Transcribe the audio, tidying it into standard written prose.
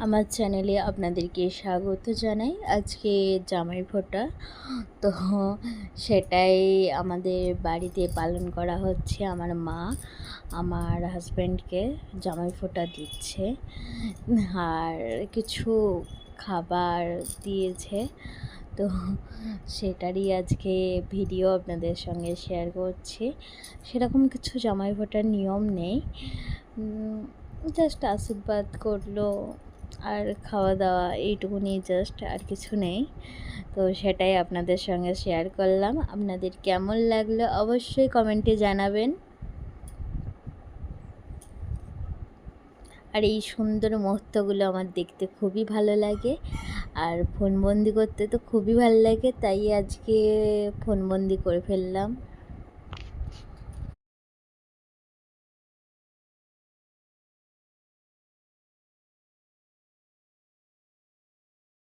আমার চ্যানেলে আপনাদেরকে স্বাগত জানাই। আজকে জামাই ফোঁটা, তো সেটাই আমাদের বাড়িতে পালন করা হচ্ছে। আমার মা আমার হাজব্যান্ডকে জামাই ফোঁটা দিচ্ছে, আর কিছু খাবার দিয়েছে। তো সেটারই আজকে ভিডিও আপনাদের সঙ্গে শেয়ার করছি। সেরকম কিছু জামাই ফোঁটার নিয়ম নেই, জাস্ট আশীর্বাদ করলো আর খাওয়া দাওয়া, এইটুকুনি জাস্ট, আর কিছু নেই। তো সেটাই আপনাদের সঙ্গে শেয়ার করলাম। আপনাদের কেমন লাগলো অবশ্যই কমেন্টে জানাবেন। আর এই সুন্দর মুহূর্তগুলো আমার দেখতে খুবই ভালো লাগে, আর ফোনবন্দি করতে তো খুবই ভালো লাগে, তাই আজকে ফোনবন্দি করে ফেললাম।